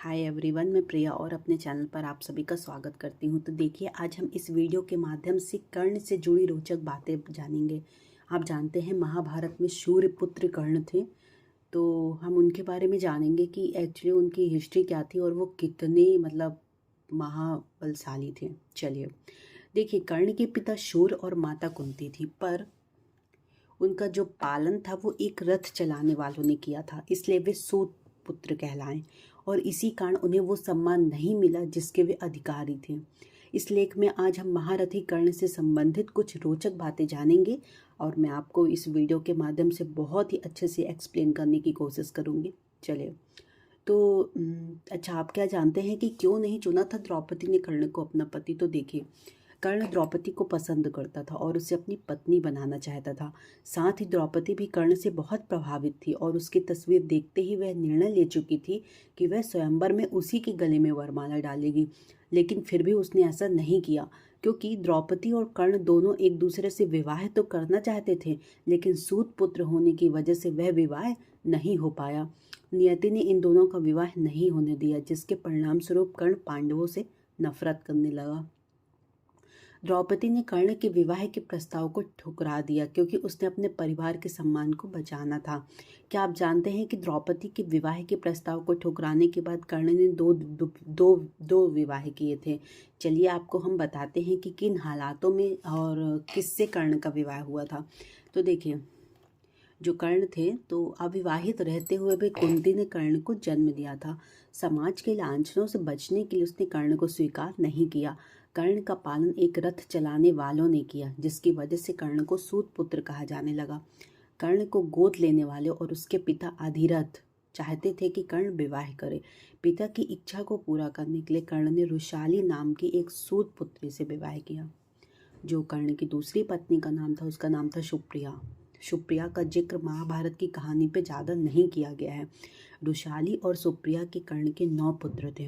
Hi everyone, मैं प्रिया और अपने चैनल पर आप सभी का स्वागत करती हूँ। तो देखिए, आज हम इस वीडियो के माध्यम से कर्ण से जुड़ी रोचक बातें जानेंगे। आप जानते हैं महाभारत में सूर्यपुत्र कर्ण थे, तो हम उनके बारे में जानेंगे कि एक्चुअली उनकी हिस्ट्री क्या थी और वो कितने महाबलशाली थे। चलिए देखिए, कर्ण के पिता शूर और माता कुंती थी, पर उनका जो पालन था वो एक रथ चलाने वालों ने किया था, इसलिए वे सूत पुत्र कहलाएं और इसी कारण उन्हें वो सम्मान नहीं मिला जिसके वे अधिकारी थे। इस लेख में आज हम महारथी कर्ण से संबंधित कुछ रोचक बातें जानेंगे और मैं आपको इस वीडियो के माध्यम से बहुत ही अच्छे से एक्सप्लेन करने की कोशिश करूँगी। चलिए, तो अच्छा, आप क्या जानते हैं कि क्यों नहीं चुना था द्रौपदी ने कर्ण को अपना पति? तो देखिए, कर्ण द्रौपदी को पसंद करता था और उसे अपनी पत्नी बनाना चाहता था। साथ ही द्रौपदी भी कर्ण से बहुत प्रभावित थी और उसकी तस्वीर देखते ही वह निर्णय ले चुकी थी कि वह स्वयंवर में उसी के गले में वरमाला डालेगी। लेकिन फिर भी उसने ऐसा नहीं किया, क्योंकि द्रौपदी और कर्ण दोनों एक दूसरे से विवाह तो करना चाहते थे, लेकिन सूत पुत्र होने की वजह से वह विवाह नहीं हो पाया। नियति ने इन दोनों का विवाह नहीं होने दिया, जिसके परिणाम स्वरूप कर्ण पांडवों से नफरत करने लगा। द्रौपदी ने कर्ण के विवाह के प्रस्ताव को ठुकरा दिया, क्योंकि उसने अपने परिवार के सम्मान को बचाना था। क्या आप जानते हैं कि द्रौपदी के विवाह के प्रस्ताव को ठुकराने के बाद कर्ण ने दो विवाह किए थे? चलिए, आपको हम बताते हैं कि किन हालातों में और किससे कर्ण का विवाह हुआ था। तो देखिए, जो कर्ण थे तो अविवाहित रहते हुए भी कुंती ने कर्ण को जन्म दिया था। समाज के लांछनों से बचने के लिए उसने कर्ण को स्वीकार नहीं किया। कर्ण का पालन एक रथ चलाने वालों ने किया, जिसकी वजह से कर्ण को सूत पुत्र कहा जाने लगा। कर्ण को गोद लेने वाले और उसके पिता अधिरथ चाहते थे कि कर्ण विवाह करे। पिता की इच्छा को पूरा करने के लिए कर्ण ने रुशाली नाम की एक सूत पुत्री से विवाह किया। जो कर्ण की दूसरी पत्नी का नाम था, उसका नाम था सुप्रिया। सुप्रिया का जिक्र महाभारत की कहानी पे ज़्यादा नहीं किया गया है। रुशाली और सुप्रिया के कर्ण के 9 पुत्र थे: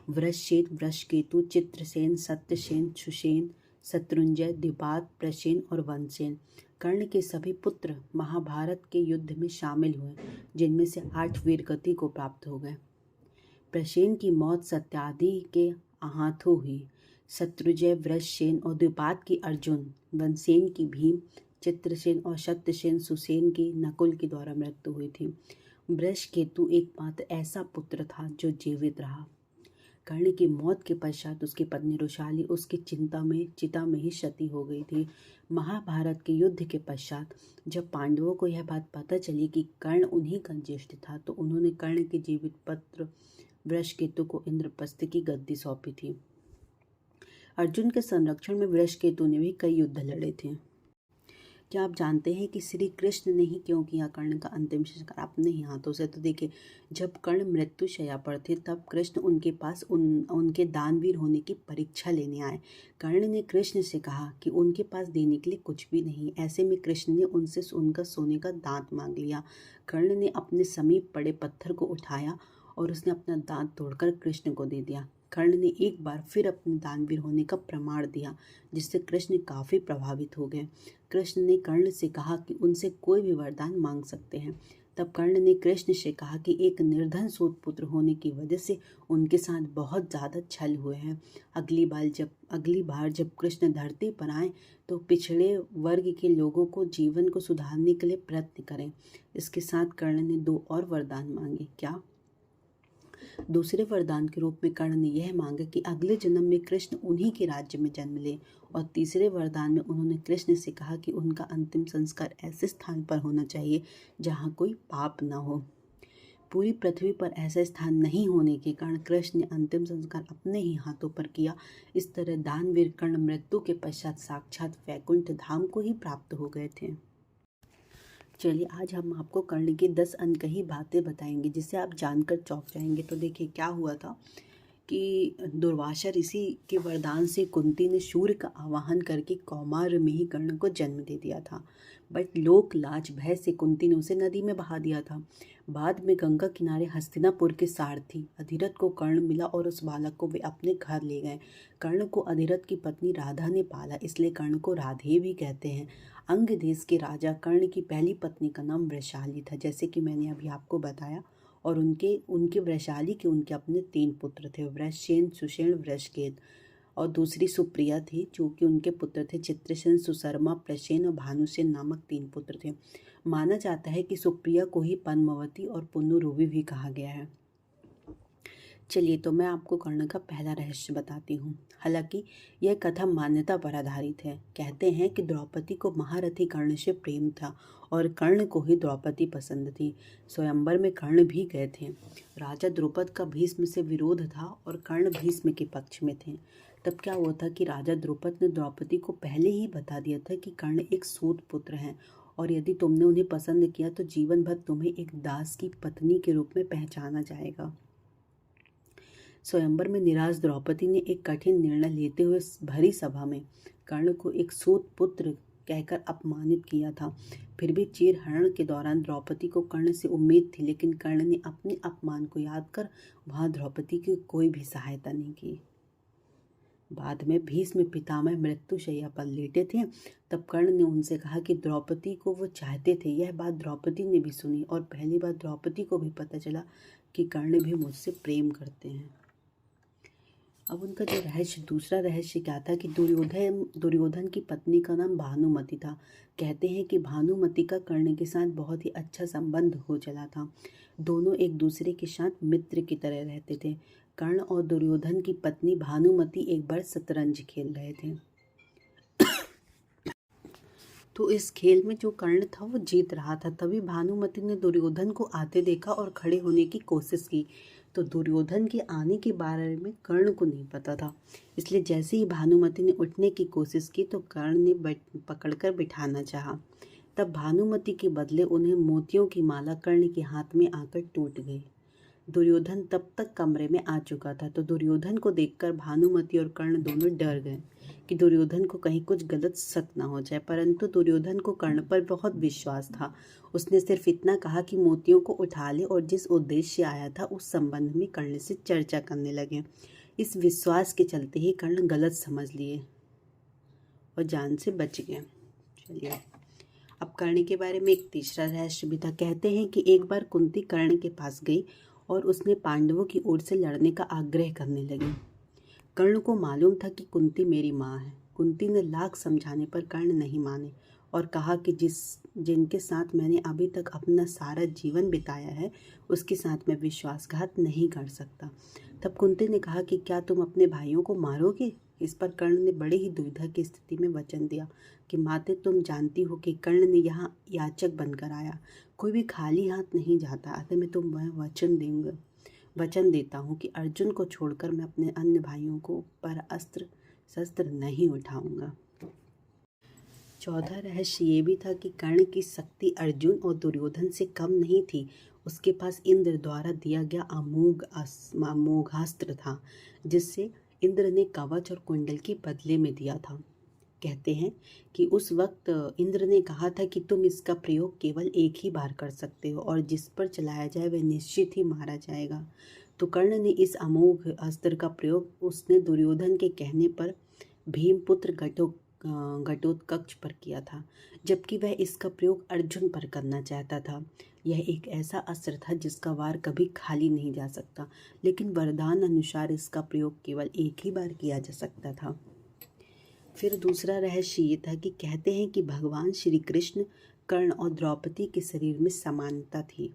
वृषशेन, वृषकेतु, चित्रसेन, सत्यसेन, सुषेण, शत्रुंजय, द्विपाद, प्रसेन और वनसेन। कर्ण के सभी पुत्र महाभारत के युद्ध में शामिल हुए, जिनमें से 8 वीरगति को प्राप्त हो गए। प्रसेन की मौत सत्यादि के हाथों हुई। शत्रुंजय, वृषसेन और द्विपाद की अर्जुन, वनसेन की भीम, चित्रसेन और सत्यसेन, सुसेन की नकुल के द्वारा मृत्यु हुई थी। वृषकेतु एकमात्र ऐसा पुत्र था जो जीवित रहा। कर्ण की मौत के पश्चात उसकी पत्नी रुशाली उसकी चिता में ही सती हो गई थी। महाभारत के युद्ध के पश्चात जब पांडवों को यह बात पता चली कि कर्ण उन्हीं का ज्येष्ठ था, तो उन्होंने कर्ण के जीवित पुत्र वृषकेतु को इंद्रप्रस्थ की गद्दी सौंपी थी। अर्जुन के संरक्षण में वृषकेतु ने भी कई युद्ध लड़े थे। क्या आप जानते हैं कि श्री कृष्ण ने ही क्यों किया कर्ण का अंतिम संस्कार अपने ही हाथों से? तो देखिए, जब कर्ण मृत्युशैया पर थे, तब कृष्ण उनके पास उनके दानवीर होने की परीक्षा लेने आए। कर्ण ने कृष्ण से कहा कि उनके पास देने के लिए कुछ भी नहीं। ऐसे में कृष्ण ने उनसे उनका सोने का दांत मांग लिया। कर्ण ने अपने समीप पड़े पत्थर को उठाया और उसने अपना दांत तोड़कर कृष्ण को दे दिया। कर्ण ने एक बार फिर अपने दानवीर होने का प्रमाण दिया, जिससे कृष्ण काफ़ी प्रभावित हो गए। कृष्ण ने कर्ण से कहा कि उनसे कोई भी वरदान मांग सकते हैं। तब कर्ण ने कृष्ण से कहा कि एक निर्धन सूत पुत्र होने की वजह से उनके साथ बहुत ज़्यादा छल हुए हैं। अगली बार जब कृष्ण धरती पर आए, तो पिछड़े वर्ग के लोगों को जीवन को सुधारने के लिए प्रयत्न करें। इसके साथ कर्ण ने 2 और वरदान मांगे। क्या? दूसरे वरदान के रूप में कर्ण ने यह मांगा कि अगले जन्म में कृष्ण उन्हीं के राज्य में जन्म ले, और तीसरे वरदान में उन्होंने कृष्ण से कहा कि उनका अंतिम संस्कार ऐसे स्थान पर होना चाहिए जहाँ कोई पाप न हो। पूरी पृथ्वी पर ऐसा स्थान नहीं होने के कारण कृष्ण ने अंतिम संस्कार अपने ही हाथों पर किया। इस तरह दानवीर कर्ण मृत्यु के पश्चात साक्षात वैकुंठ धाम को ही प्राप्त हो गए थे। चलिए, आज हम आपको कर्ण की 10 अनकही बातें बताएंगे, जिसे आप जानकर चौंक जाएंगे। तो देखिए, क्या हुआ था कि दुर्वासा ऋषि के वरदान से कुंती ने सूर्य का आवाहन करके कौमार में ही कर्ण को जन्म दे दिया था, बट लोक लाज भय से कुंती ने उसे नदी में बहा दिया था। बाद में गंगा किनारे हस्तिनापुर के सारथी अधिरथ को कर्ण मिला और उस बालक को वे अपने घर ले गए। कर्ण को अधिरथ की पत्नी राधा ने पाला, इसलिए कर्ण को राधे भी कहते हैं। अंग देश के राजा कर्ण की पहली पत्नी का नाम वृषाली था, जैसे कि मैंने अभी आपको बताया, और उनके उनके वृषाली के उनके अपने 3 पुत्र थे, वृषसेन, सुषेण, वृषकेत। और दूसरी सुप्रिया थी, जो कि उनके पुत्र थे चित्रसेन, सुशर्मा, प्रसेन और भानुसेन नामक 3 पुत्र थे। माना जाता है कि सुप्रिया को ही पद्मावती और पुनरुवी भी कहा गया है। चलिए, तो मैं आपको कर्ण का पहला रहस्य बताती हूँ। हालांकि यह कथा मान्यता पर आधारित है। कहते हैं कि द्रौपदी को महारथी कर्ण से प्रेम था और कर्ण को ही द्रौपदी पसंद थी। स्वयंवर में कर्ण भी गए थे। राजा द्रुपद का भीष्म से विरोध था और कर्ण भीष्म के पक्ष में थे। तब क्या हुआ था कि राजा द्रुपद ने द्रौपदी को पहले ही बता दिया था कि कर्ण एक सूत पुत्र हैं और यदि तुमने उन्हें पसंद किया तो जीवन भर तुम्हें एक दास की पत्नी के रूप में पहचाना जाएगा। स्वयंवर में निराश द्रौपदी ने एक कठिन निर्णय लेते हुए भरी सभा में कर्ण को एक सूत पुत्र कहकर अपमानित किया था। फिर भी चीरहरण के दौरान द्रौपदी को कर्ण से उम्मीद थी, लेकिन कर्ण ने अपने अपमान को याद कर वहां द्रौपदी की कोई भी सहायता नहीं की। बाद में भीष्म पितामह मृत्युशैया पर लेटे थे, तब कर्ण ने उनसे कहा कि द्रौपदी को वो चाहते थे। यह बात द्रौपदी ने भी सुनी और पहली बार द्रौपदी को भी पता चला कि कर्ण भी मुझसे प्रेम करते हैं। अब उनका जो रहस्य, दूसरा रहस्य क्या था कि दुर्योधन की पत्नी का नाम भानुमति था। कहते हैं कि भानुमति का कर्ण के साथ बहुत ही अच्छा संबंध हो चला था। दोनों एक दूसरे के साथ मित्र की तरह रहते थे। कर्ण और दुर्योधन की पत्नी भानुमति एक बार शतरंज खेल रहे थे, तो इस खेल में जो कर्ण था वो जीत रहा था। तभी भानुमति ने दुर्योधन को आते देखा और खड़े होने की कोशिश की, तो दुर्योधन के आने के बारे में कर्ण को नहीं पता था। इसलिए जैसे ही भानुमति ने उठने की कोशिश की तो कर्ण ने पकड़कर बिठाना चाहा। तब भानुमति के बदले उन्हें मोतियों की माला कर्ण के हाथ में आकर टूट गई। दुर्योधन तब तक कमरे में आ चुका था, तो दुर्योधन को देखकर भानुमति और कर्ण दोनों डर गए कि दुर्योधन को कहीं कुछ गलत शक ना हो जाए। परंतु दुर्योधन को कर्ण पर बहुत विश्वास था। उसने सिर्फ इतना कहा कि मोतियों को उठा ले और जिस उद्देश्य से आया था उस संबंध में कर्ण से चर्चा करने लगे। इस विश्वास के चलते ही कर्ण गलत समझ लिए और जान से बच गए। चलिए, अब कर्ण के बारे में एक तीसरा रहस्य भी था। कहते हैं कि एक बार कुंती कर्ण के पास गई और उसने पांडवों की ओर से लड़ने का आग्रह करने लगी। कर्ण को मालूम था कि कुंती मेरी माँ है। कुंती ने लाख समझाने पर कर्ण नहीं माने और कहा कि जिनके साथ मैंने अभी तक अपना सारा जीवन बिताया है उसके साथ मैं विश्वासघात नहीं कर सकता। तब कुंती ने कहा कि क्या तुम अपने भाइयों को मारोगे? इस पर कर्ण ने बड़े ही दुविधा की स्थिति में वचन दिया कि माते, तुम जानती हो कि कर्ण ने यहाँ याचक बनकर आया। कोई भी खाली हाथ नहीं जाता, अतः मैं तुम्हें वचन देता हूँ कि अर्जुन को छोड़कर मैं अपने अन्य भाइयों को पर अस्त्र शस्त्र नहीं उठाऊंगा। चौथा रहस्य ये भी था कि कर्ण की शक्ति अर्जुन और दुर्योधन से कम नहीं थी। उसके पास इंद्र द्वारा दिया गया अमोघास्त्र था, जिससे इंद्र ने कवच और कुंडल के बदले में दिया था। कहते हैं कि उस वक्त इंद्र ने कहा था कि तुम इसका प्रयोग केवल एक ही बार कर सकते हो और जिस पर चलाया जाए वह निश्चित ही मारा जाएगा। तो कर्ण ने इस अमोघ अस्त्र का प्रयोग उसने दुर्योधन के कहने पर भीमपुत्र घटोत्कच पर किया था, जबकि वह इसका प्रयोग अर्जुन पर करना चाहता था। यह एक ऐसा अस्त्र था जिसका वार कभी खाली नहीं जा सकता, लेकिन वरदान अनुसार इसका प्रयोग केवल एक ही बार किया जा सकता था। फिर दूसरा रहस्य ये था कि कहते हैं कि भगवान श्री कृष्ण, कर्ण और द्रौपदी के शरीर में समानता थी।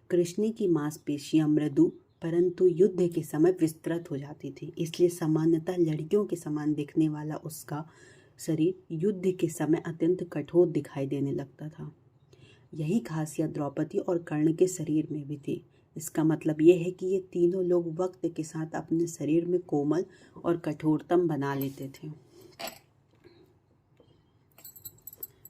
कृष्ण की मांसपेशियां मृदु परंतु युद्ध के समय विस्तृत हो जाती थी, इसलिए सामान्यतः लड़कियों के समान दिखने वाला उसका शरीर युद्ध के समय अत्यंत कठोर दिखाई देने लगता था। यही खासियत द्रौपदी और कर्ण के शरीर में भी थी। इसका मतलब यह है कि ये तीनों लोग वक्त के साथ अपने शरीर में कोमल और कठोरतम बना लेते थे।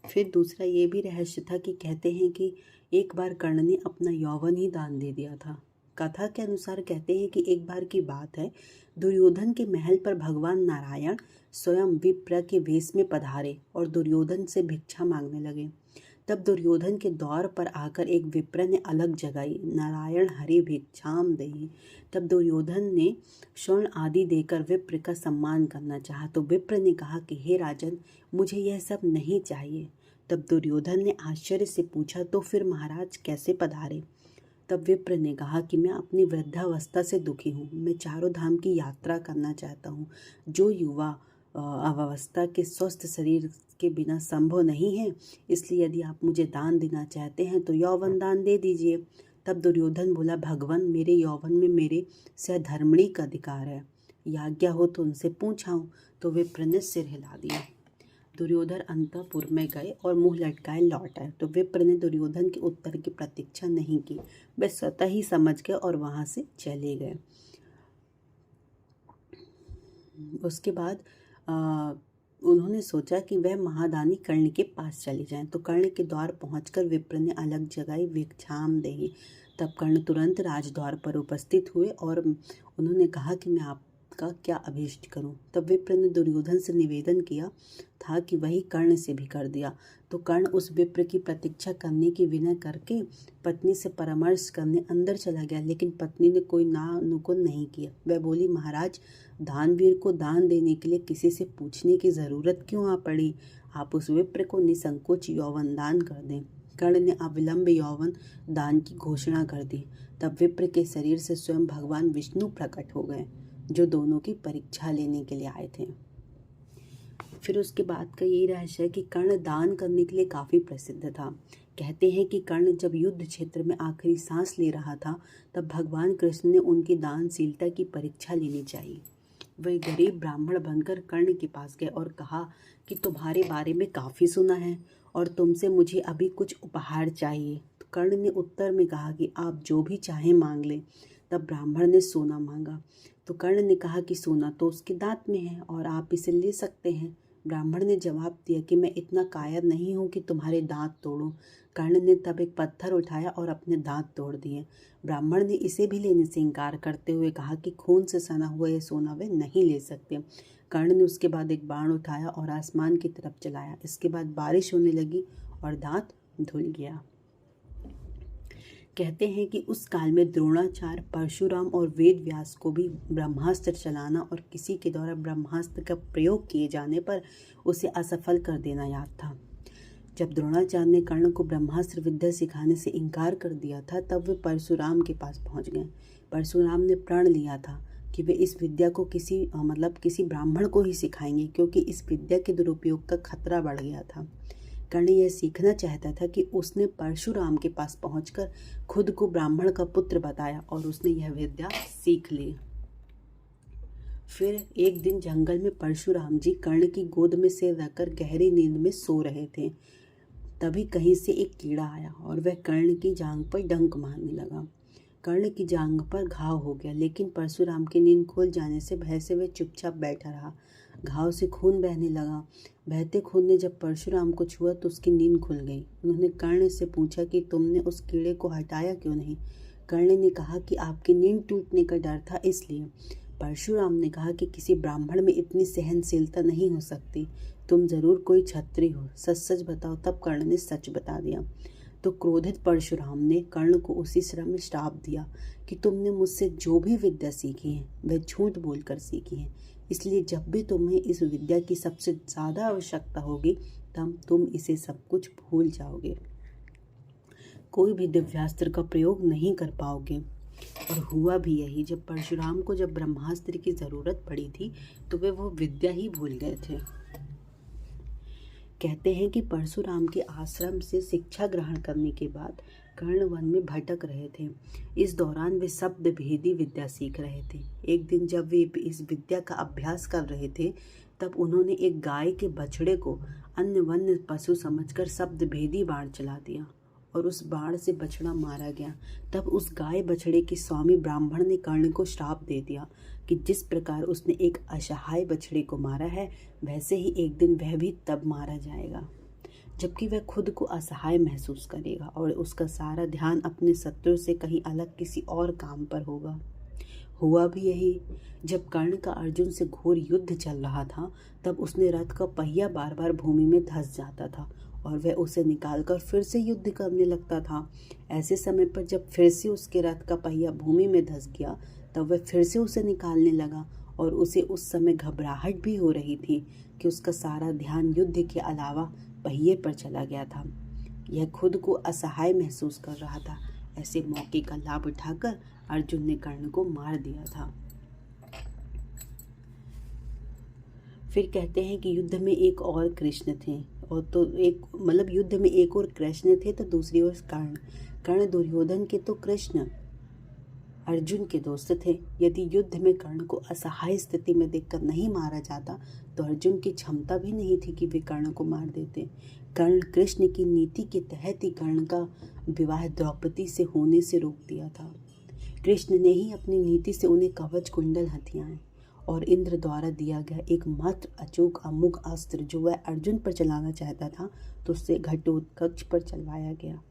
फिर दूसरा ये भी रहस्य था कि कहते हैं कि एक बार कर्ण ने अपना यौवन ही दान दे दिया था। कथा के अनुसार कहते हैं कि एक बार की बात है, दुर्योधन के महल पर भगवान नारायण स्वयं विप्र के वेश में पधारे और दुर्योधन से भिक्षा मांगने लगे। तब दुर्योधन के द्वार पर आकर एक विप्र ने अलग जगाई, नारायण हरि भिक्षाम देहि। तब दुर्योधन ने स्वर्ण आदि देकर विप्र का सम्मान करना चाहा, तो विप्र ने कहा कि हे राजन, मुझे यह सब नहीं चाहिए। तब दुर्योधन ने आश्चर्य से पूछा, तो फिर महाराज कैसे पधारे? तब विप्र ने कहा कि मैं अपनी वृद्धावस्था से दुखी हूँ, मैं चारों धाम की यात्रा करना चाहता हूँ, जो युवा अवस्था के स्वस्थ शरीर के बिना संभव नहीं है। इसलिए यदि आप मुझे दान देना चाहते हैं तो यौवन दान दे दीजिए। तब दुर्योधन बोला, भगवान, मेरे यौवन में मेरे सहधर्मिणी का अधिकार है, आज्ञा हो तो उनसे पूछाऊँ। तो विप्र ने सिर हिला दिया। दुर्योधन अंतःपुर में गए और मुंह लटकाए लौट आए। तो विप्र ने दुर्योधन के उत्तर की प्रतीक्षा नहीं की, वे स्वतः ही समझ गए और वहां से चले गए। उसके बाद उन्होंने सोचा कि वह महादानी कर्ण के पास चले जाएं। तो कर्ण के द्वार पहुंचकर विप्र ने अलग जगाई भिक्षाम देहि। तब कर्ण तुरंत राजद्वार पर उपस्थित हुए और उन्होंने कहा कि मैं आपका क्या अभीष्ट करूं। तब विप्र ने दुर्योधन से निवेदन किया था कि वही कर्ण से भी कर दिया। तो कर्ण उस विप्र की प्रतीक्षा करने की विनय करके पत्नी से परामर्श करने अंदर चला गया, लेकिन पत्नी ने कोई नानुकुल नहीं किया। वह बोली, महाराज, दानवीर को दान देने के लिए किसी से पूछने की जरूरत क्यों आ पड़ी? आप उस विप्र को निसंकोच यौवन दान कर दें। कर्ण ने अविलंब यौवन दान की घोषणा कर दी। तब विप्र के शरीर से स्वयं भगवान विष्णु प्रकट हो गए, जो दोनों की परीक्षा लेने के लिए आए थे। फिर उसके बाद का यही रहस्य है कि कर्ण दान करने के लिए काफ़ी प्रसिद्ध था। कहते हैं कि कर्ण जब युद्ध क्षेत्र में आखिरी सांस ले रहा था, तब भगवान कृष्ण ने उनकी दानशीलता की परीक्षा लेनी चाहिए। वह गरीब ब्राह्मण बनकर कर्ण के पास गए और कहा कि तुम्हारे बारे में काफ़ी सुना है और तुमसे मुझे अभी कुछ उपहार चाहिए। तो कर्ण ने उत्तर में कहा कि आप जो भी चाहें मांग लें। तब ब्राह्मण ने सोना मांगा। तो कर्ण ने कहा कि सोना तो उसके दांत में है और आप इसे ले सकते हैं। ब्राह्मण ने जवाब दिया कि मैं इतना कायर नहीं हूँ कि तुम्हारे दांत तोड़ूं। कर्ण ने तब एक पत्थर उठाया और अपने दांत तोड़ दिए। ब्राह्मण ने इसे भी लेने से इनकार करते हुए कहा कि खून से सना हुआ यह सोना वे नहीं ले सकते। कर्ण ने उसके बाद एक बाण उठाया और आसमान की तरफ चलाया। इसके बाद बारिश होने लगी और दांत धुल गया। कहते हैं कि उस काल में द्रोणाचार्य, परशुराम और वेद व्यास को भी ब्रह्मास्त्र चलाना और किसी के द्वारा ब्रह्मास्त्र का प्रयोग किए जाने पर उसे असफल कर देना याद था। जब द्रोणाचार्य ने कर्ण को ब्रह्मास्त्र विद्या सिखाने से इनकार कर दिया था, तब वे परशुराम के पास पहुंच गए। परशुराम ने प्रण लिया था कि वे इस विद्या को किसी ब्राह्मण को ही सिखाएंगे, क्योंकि इस विद्या के दुरुपयोग का खतरा बढ़ गया था। कर्ण यह सीखना चाहता था कि उसने परशुराम के पास पहुंचकर खुद को ब्राह्मण का पुत्र बताया और उसने यह विद्या सीख ली। फिर एक दिन जंगल में परशुराम जी कर्ण की गोद में सिर रखकर गहरी नींद में सो रहे थे। तभी कहीं से एक कीड़ा आया और वह कर्ण की जांघ पर डंक मारने लगा। कर्ण की जांघ पर घाव हो गया, लेकिन परशुराम की नींद खुल जाने से भय से वह चुपचाप बैठा रहा। घाव से खून बहने लगा। बहते खून ने जब परशुराम को छुआ तो उसकी नींद खुल गई। उन्होंने कर्ण से पूछा कि तुमने उस कीड़े को हटाया क्यों नहीं? कर्ण ने कहा कि आपकी नींद टूटने का डर था, इसलिए। परशुराम ने कहा कि किसी ब्राह्मण में इतनी सहनशीलता नहीं हो सकती, तुम जरूर कोई क्षत्रिय हो, सच सच बताओ। तब कर्ण ने सच बता दिया। तो क्रोधित परशुराम ने कर्ण को उसी श्रम में श्राप दिया कि तुमने मुझसे जो भी विद्या सीखी है वह झूठ बोलकर सीखी है, इसलिए जब भी तुम्हें इस विद्या की सबसे ज़्यादा आवश्यकता होगी तब तुम इसे सब कुछ भूल जाओगे, कोई भी दिव्यास्त्र का प्रयोग नहीं कर पाओगे। और हुआ भी यही। जब परशुराम को जब ब्रह्मास्त्र की ज़रूरत पड़ी थी तो वे वो विद्या ही भूल गए थे। कहते हैं कि परशुराम के आश्रम से शिक्षा ग्रहण करने के बाद कर्ण वन में भटक रहे थे। इस दौरान वे शब्द भेदी विद्या सीख रहे थे। एक दिन जब वे इस विद्या का अभ्यास कर रहे थे, तब उन्होंने एक गाय के बछड़े को अन्य वन्य पशु समझकर शब्द भेदी बाण चला दिया और उस बाण से बछड़ा मारा गया। तब उस गाय बछड़े के स्वामी ब्राह्मण ने कर्ण को श्राप दे दिया कि जिस प्रकार उसने एक असहाय बछड़े को मारा है, वैसे ही एक दिन वह भी तब मारा जाएगा जबकि वह खुद को असहाय महसूस करेगा और उसका सारा ध्यान अपने शत्रु से कहीं अलग किसी और काम पर होगा। हुआ भी यही। जब कर्ण का अर्जुन से घोर युद्ध चल रहा था, तब उसने रथ का पहिया बार बार भूमि में धंस जाता था और वह उसे निकालकर फिर से युद्ध करने लगता था। ऐसे समय पर जब फिर से उसके रथ का पहिया भूमि में धंस गया, तब वह फिर से उसे निकालने लगा और उसे उस समय घबराहट भी हो रही थी कि उसका सारा ध्यान युद्ध के अलावा पहिए पर चला गया था। यह खुद को असहाय महसूस कर रहा था। ऐसे मौके का लाभ उठाकर अर्जुन ने कर्ण को मार दिया था। फिर कहते हैं कि युद्ध में एक और कृष्ण थे, और तो एक मतलब युद्ध में एक और कृष्ण थे तो दूसरी ओर कर्ण दुर्योधन के तो कृष्ण अर्जुन के दोस्त थे। यदि युद्ध में कर्ण को असहाय स्थिति में देखकर नहीं मारा जाता तो अर्जुन की क्षमता भी नहीं थी कि वे कर्ण को मार देते। कर्ण कृष्ण की नीति के तहत ही कर्ण का विवाह द्रौपदी से होने से रोक दिया था। कृष्ण ने ही अपनी नीति से उन्हें कवच कुंडल हथियाएं और इंद्र द्वारा दिया गया एकमात्र अचूक अमोघ अस्त्र जो वह अर्जुन पर चलाना चाहता था तो उससे घटोत्कच पर चलवाया गया।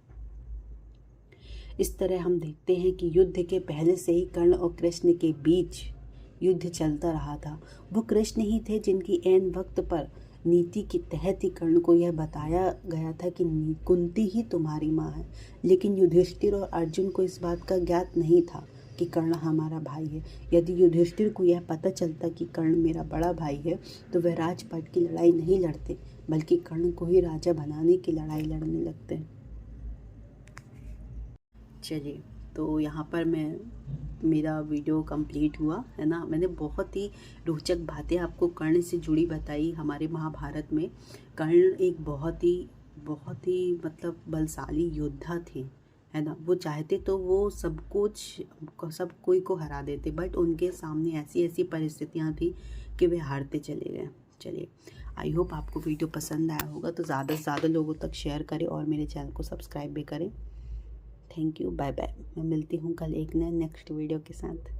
इस तरह हम देखते हैं कि युद्ध के पहले से ही कर्ण और कृष्ण के बीच युद्ध चलता रहा था। वो कृष्ण ही थे जिनकी ऐन वक्त पर नीति के तहत ही कर्ण को यह बताया गया था कि कुंती ही तुम्हारी माँ है, लेकिन युधिष्ठिर और अर्जुन को इस बात का ज्ञात नहीं था कि कर्ण हमारा भाई है। यदि युधिष्ठिर को यह पता चलता कि कर्ण मेरा बड़ा भाई है तो वह राजपाट की लड़ाई नहीं लड़ते, बल्कि कर्ण को ही राजा बनाने की लड़ाई लड़ने लगते। चलिए, तो यहाँ पर मेरा वीडियो कंप्लीट हुआ है ना। मैंने बहुत ही रोचक बातें आपको कर्ण से जुड़ी बताई। हमारे महाभारत में कर्ण एक बहुत ही मतलब बलशाली योद्धा थे, है ना। वो चाहते तो वो सब कोई को हरा देते, बट उनके सामने ऐसी परिस्थितियाँ थी कि वे हारते चले गए। चलिए, आई होप आपको वीडियो पसंद आया होगा, तो ज़्यादा से ज़्यादा लोगों तक शेयर करें और मेरे चैनल को सब्सक्राइब भी करें। Thank you, bye bye. मैं मिलती हूँ कल एक नए नेक्स्ट वीडियो के साथ।